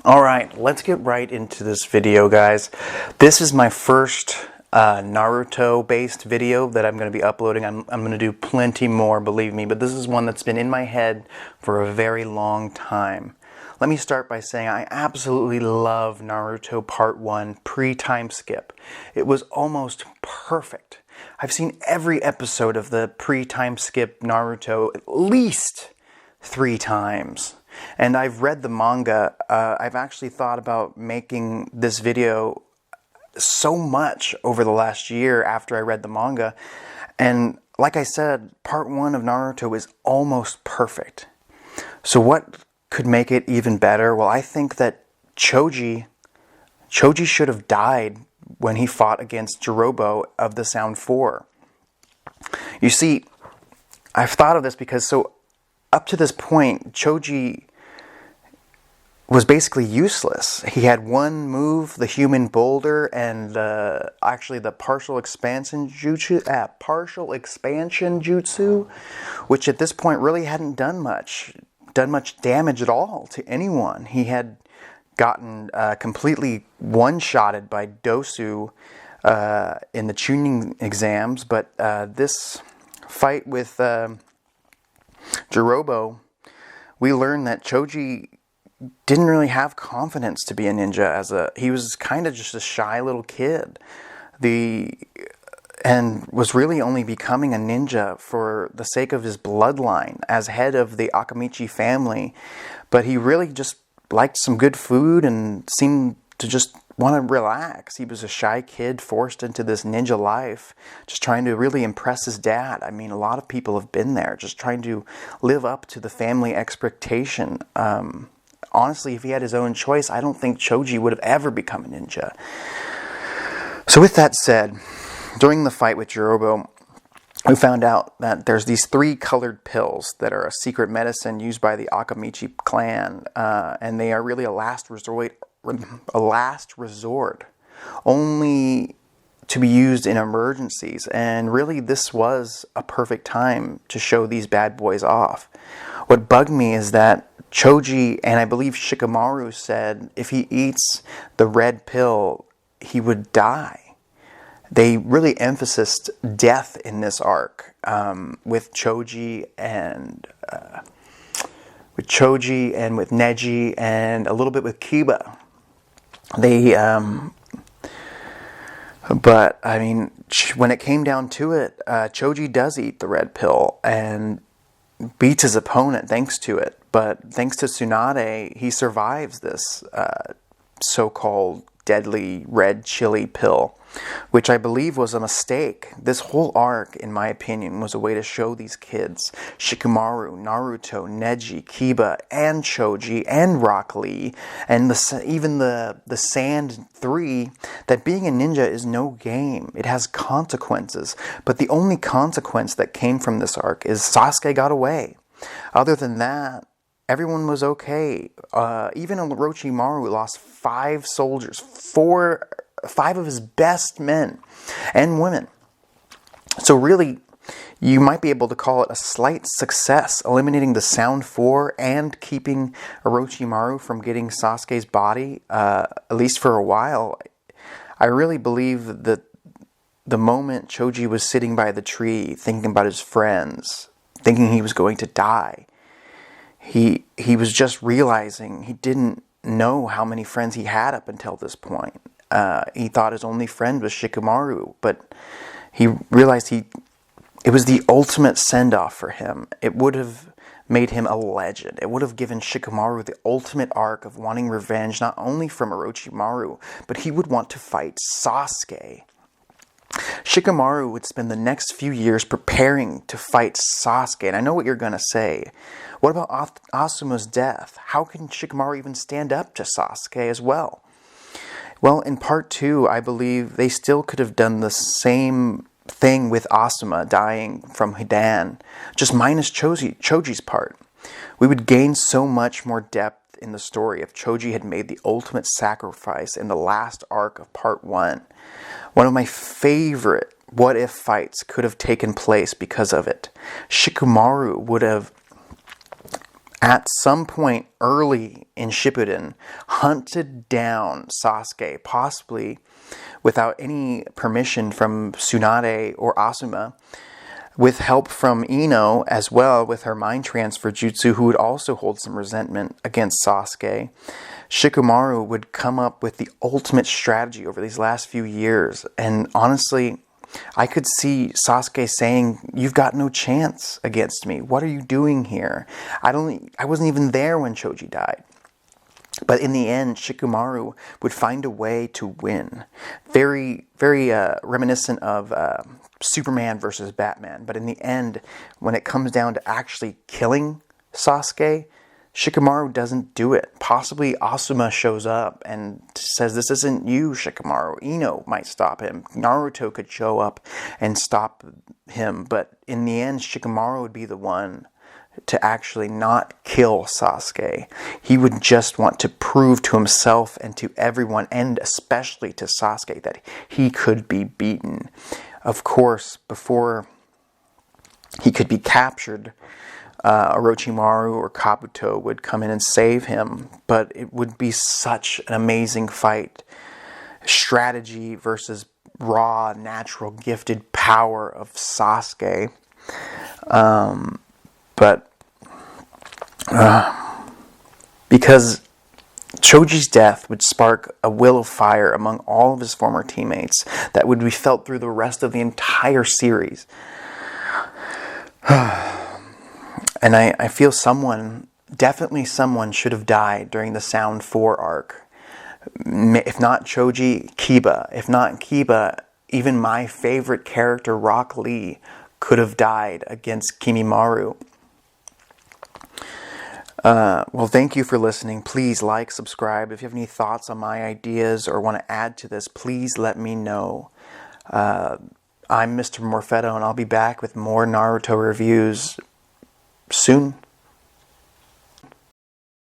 Alright, let's get right into this video, guys. This is my first Naruto-based video that I'm going to be uploading. I'm going to do plenty more, believe me, but this is one that's been in my head for a very long time. Let me start by saying I absolutely love Naruto Part 1 pre-time skip. It was almost perfect. I've seen every episode of the pre-time skip Naruto at least 3 times. And I've read the manga. I've actually thought about making this video so much over the last year after I read the manga. And like I said, part 1 of Naruto is almost perfect. So what could make it even better? Well, I think that Choji should have died when he fought against Jirobo of the Sound 4. You see, I've thought of this because up to this point, Choji was basically useless. He had one move, the human boulder, and actually the partial expansion jutsu, which at this point really hadn't done much damage at all to anyone. He had gotten completely one-shotted by Dosu in the tuning exams, but this fight with Jirobo, we learned that Choji didn't really have confidence to be a ninja. He was kind of just a shy little kid, and was really only becoming a ninja for the sake of his bloodline as head of the Akamichi family. But he really just liked some good food and seemed to just want to relax. He was a shy kid forced into this ninja life, just trying to really impress his dad. I mean, a lot of people have been there, just trying to live up to the family expectation. Honestly, if he had his own choice, I don't think Choji would have ever become a ninja. So with that said, during the fight with Jirobo, we found out that there's these 3 colored pills that are a secret medicine used by the Akamichi clan, and they are really a last resort, only to be used in emergencies. And really, this was a perfect time to show these bad boys off. What bugged me is that Choji, and I believe Shikamaru, said if he eats the red pill, he would die. They really emphasized death in this arc with Choji and with Neji and a little bit with Kiba. But I mean, when it came down to it, Choji does eat the red pill and beats his opponent thanks to it. But thanks to Tsunade, he survives this so-called deadly red chili pill, which I believe was a mistake. This whole arc, in my opinion, was a way to show these kids, Shikamaru, Naruto, Neji, Kiba, and Choji, and Rock Lee, and even the Sand 3, that being a ninja is no game. It has consequences. But the only consequence that came from this arc is Sasuke got away. Other than that, everyone was okay. Even Orochimaru lost 5 soldiers, 5 of his best men and women. So really, you might be able to call it a slight success, eliminating the Sound 4 and keeping Orochimaru from getting Sasuke's body, at least for a while. I really believe that the moment Choji was sitting by the tree, thinking about his friends, thinking he was going to die, he was just realizing he didn't know how many friends he had up until this point. He thought his only friend was Shikamaru, but he realized it was the ultimate send-off for him. It would have made him a legend. It would have given Shikamaru the ultimate arc of wanting revenge, not only from Orochimaru, but he would want to fight Sasuke. Shikamaru would spend the next few years preparing to fight Sasuke. And I know what you're going to say. What about Asuma's death? How can Shikamaru even stand up to Sasuke as well? Well, in part 2, I believe they still could have done the same thing with Asuma dying from Hidan, just minus Choji's part. We would gain so much more depth in the story if Choji had made the ultimate sacrifice in the last arc of part 1. One of my favorite what-if fights could have taken place because of it. Shikamaru would have at some point early in Shippuden, hunted down Sasuke, possibly without any permission from Tsunade or Asuma, with help from Ino as well with her mind transfer jutsu, who would also hold some resentment against Sasuke. Shikamaru would come up with the ultimate strategy over these last few years, and honestly, I could see Sasuke saying, "You've got no chance against me. What are you doing here? I wasn't even there when Choji died." But in the end, Shikamaru would find a way to win. Very, very reminiscent of Superman versus Batman. But in the end, when it comes down to actually killing Sasuke, Shikamaru doesn't do it. Possibly Asuma shows up and says, "This isn't you, Shikamaru." Ino might stop him. Naruto could show up and stop him. But in the end, Shikamaru would be the one to actually not kill Sasuke. He would just want to prove to himself and to everyone, and especially to Sasuke, that he could be beaten. Of course, before he could be captured, Orochimaru or Kabuto would come in and save him, but it would be such an amazing fight. Strategy versus raw, natural, gifted power of Sasuke. But because Choji's death would spark a will of fire among all of his former teammates that would be felt through the rest of the entire series. And I feel definitely someone should have died during the Sound 4 arc. If not Choji, Kiba. If not Kiba, even my favorite character, Rock Lee, could have died against Kimimaro. Well, thank you for listening. Please like, subscribe. If you have any thoughts on my ideas or want to add to this, please let me know. I'm Mr. Morfetto, and I'll be back with more Naruto reviews soon.